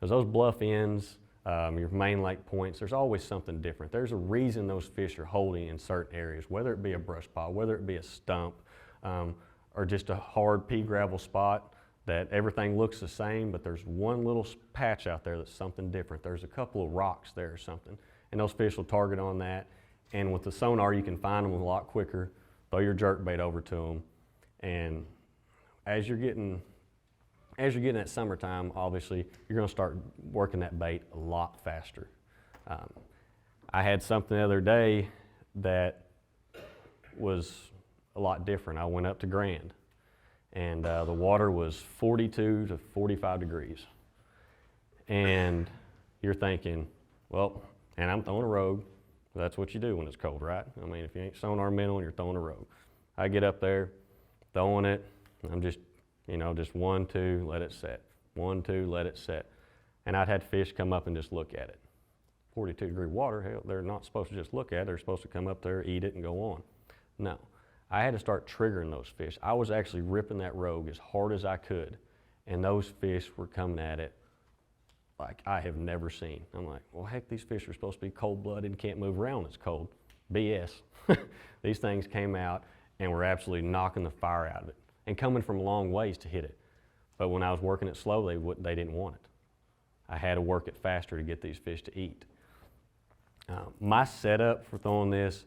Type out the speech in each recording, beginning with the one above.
Because those bluff ends, your main lake points, there's always something different. There's a reason those fish are holding in certain areas, whether it be a brush pile, whether it be a stump, or just a hard pea gravel spot that everything looks the same, but there's one little patch out there that's something different. There's a couple of rocks there or something, and those fish will target on that. And with the sonar, you can find them a lot quicker. Throw your jerkbait over to them, and as you're getting that summertime, obviously you're going to start working that bait a lot faster. I had something the other day that was a lot different. I went up to Grand, and the water was 42 to 45 degrees. And you're thinking, well, and I'm throwing a rogue. That's what you do when it's cold, right? I mean, if you ain't sonar minnow, you're throwing a rogue. I get up there, throwing it, I'm just, you know, just 1, 2, let it set. 1, 2, let it set. And I'd had fish come up and just look at it. 42-degree water, hell, they're not supposed to just look at it. They're supposed to come up there, eat it, and go on. No. I had to start triggering those fish. I was actually ripping that rogue as hard as I could, and those fish were coming at it like I have never seen. I'm like, well, heck, these fish are supposed to be cold-blooded and can't move around when it's cold. BS. These things came out and were absolutely knocking the fire out of it and coming from a long ways to hit it. But when I was working it slow, they didn't want it. I had to work it faster to get these fish to eat. My setup for throwing this,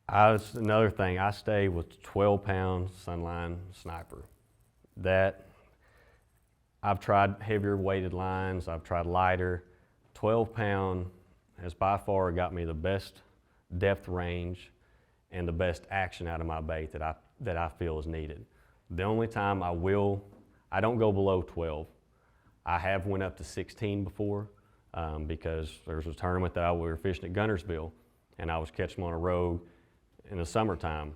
another thing, I stay with 12-pound Sunline Sniper. That, I've tried heavier weighted lines, I've tried lighter. 12-pound has by far got me the best depth range and the best action out of my bait that I feel is needed. The only time I don't go below 12. I have went up to 16 before because there was a tournament that we were fishing at Guntersville, and I was catching them on a rogue in the summertime.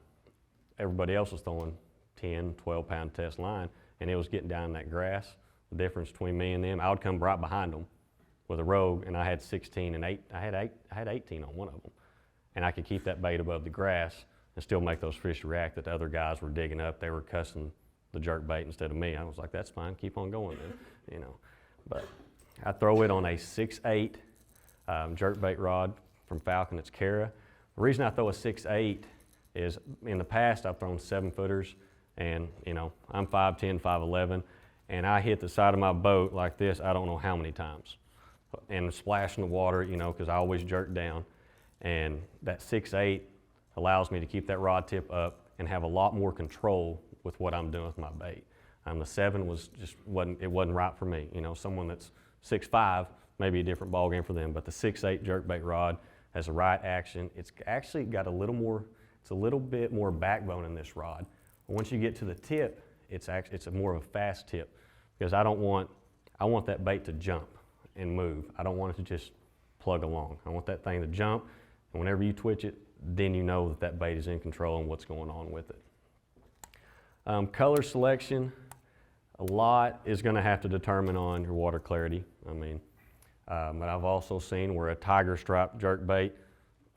Everybody else was throwing 10, 12-pound test line, and it was getting down in that grass. The difference between me and them, I would come right behind them with a rogue, and I had 16 and 8. I had 18 on one of them, and I could keep that bait above the grass and still make those fish react that the other guys were digging up. They were cussing the jerkbait instead of me. I was like, that's fine, keep on going then, you know. But I throw it on a 6/8 jerkbait rod from Falcon. It's Cara. The reason I throw a 6/8 is in the past I've thrown 7-footers, and you know, I'm 5'10", 5'11", and I hit the side of my boat like this I don't know how many times, and splashing the water, you know, because I always jerk down. And that 6/8 allows me to keep that rod tip up and have a lot more control with what I'm doing with my bait. The 7 wasn't right for me. You know, someone that's 6'5", maybe a different ball game for them, but the 6/8 jerkbait rod has the right action. It's actually got a little bit more backbone in this rod. Once you get to the tip, it's more of a fast tip, because I want that bait to jump and move. I don't want it to just plug along. I want that thing to jump, and whenever you twitch it, then you know that bait is in control and what's going on with it. Color selection, a lot is going to have to determine on your water clarity. I mean, but I've also seen where a tiger stripe jerkbait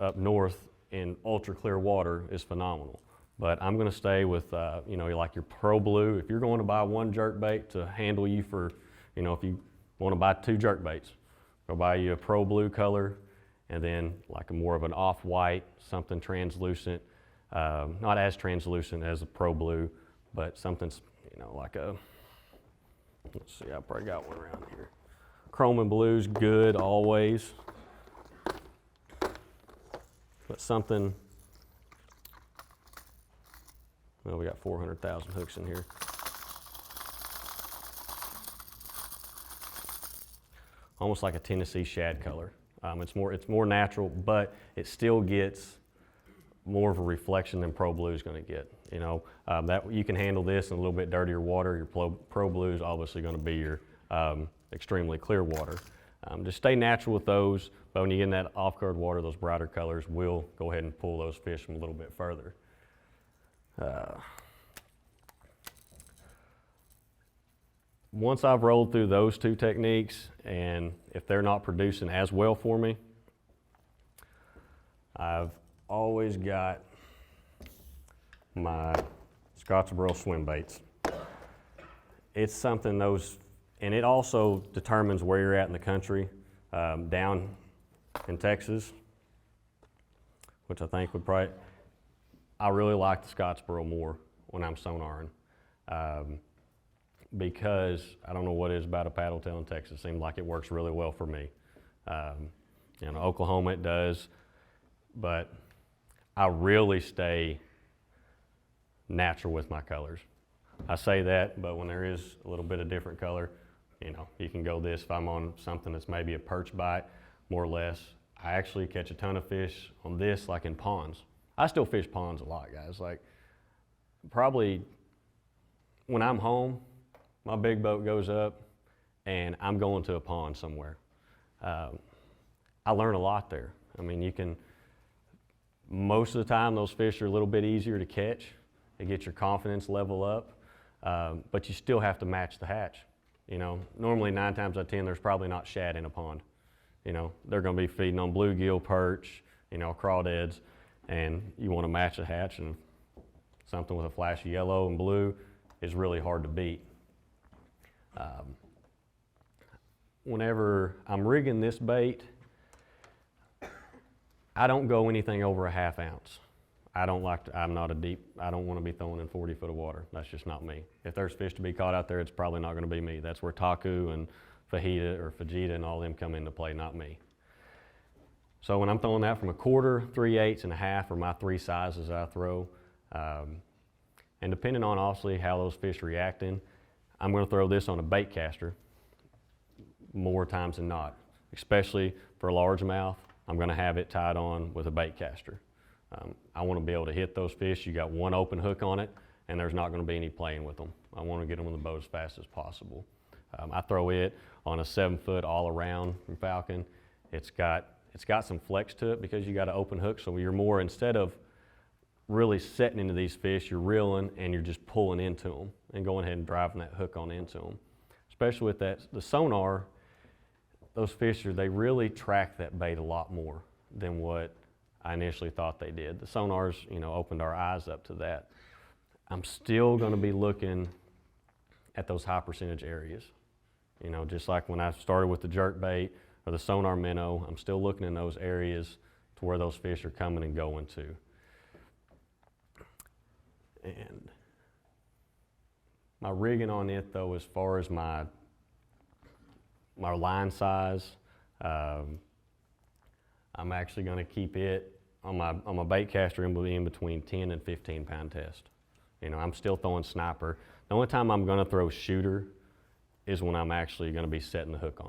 up north in ultra clear water is phenomenal. But I'm going to stay with, you know, like your Pro Blue. If you're going to buy one jerkbait to handle you for, you know, if you want to buy 2 jerkbaits, go buy you a Pro Blue color, and then like more of an off-white, something translucent, not as translucent as a Pro Blue, but something, you know, like a, let's see, I probably got one around here. Chrome and blue's good always, but something, well, we got 400,000 hooks in here. Almost like a Tennessee Shad color. It's more natural, but it still gets more of a reflection than Pro Blue is going to get. You know, that you can handle this in a little bit dirtier water. Your Pro Blue is obviously going to be your extremely clear water. Just stay natural with those, but when you get in that off-guard water, those brighter colors will go ahead and pull those fish from a little bit further. Once I've rolled through those 2 techniques, and if they're not producing as well for me, I've always got my Scottsboro Swimbaits. It's something And it also determines where you're at in the country. Down in Texas, which I think would probably, I really like the Scottsboro more when I'm sonaring. Because I don't know what it is about a paddle tail in Texas. It seems like it works really well for me. You know, Oklahoma it does, but I really stay natural with my colors. I say that, but when there is a little bit of different color, you know, you can go this. If I'm on something that's maybe a perch bite, more or less, I actually catch a ton of fish on this, like in ponds. I still fish ponds a lot, guys. Like, probably when I'm home, my big boat goes up and I'm going to a pond somewhere. I learn a lot there. I mean, you can, most of the time those fish are a little bit easier to catch. It gets your confidence level up, but you still have to match the hatch. You know, normally 9 times out of 10, there's probably not shad in a pond. You know, they're gonna be feeding on bluegill, perch, you know, crawdads, and you wanna match the hatch, and something with a flash of yellow and blue is really hard to beat. Whenever I'm rigging this bait, I don't go anything over a 1/2 ounce. I don't like to, I'm not a deep, I don't want to be throwing in 40 foot of water. That's just not me. If there's fish to be caught out there, it's probably not going to be me. That's where taku and fajita and all them come into play, not me. So when I'm throwing that from 1/4, 3/8, and 1/2 are my 3 sizes I throw. And depending on obviously how those fish are reacting, I'm going to throw this on a baitcaster more times than not. Especially for largemouth, I'm going to have it tied on with a baitcaster. I want to be able to hit those fish. You got one open hook on it, and there's not going to be any playing with them. I want to get them in the boat as fast as possible. I throw it on a 7-foot all around from Falcon. It's got some flex to it because you got an open hook, so you're more, instead of really setting into these fish, you're reeling and you're just pulling into them and going ahead and driving that hook on into them. Especially with that, the Sonar, those fish, they really track that bait a lot more than what I initially thought they did. The Sonars, you know, opened our eyes up to that. I'm still going to be looking at those high percentage areas. You know, just like when I started with the jerkbait or the Sonar minnow, I'm still looking in those areas to where those fish are coming and going to. And my rigging on it though, as far as my line size, I'm actually going to keep it on my baitcaster in between 10 and 15 pound test. You know, I'm still throwing sniper. The only time I'm going to throw shooter is when I'm actually going to be setting the hook on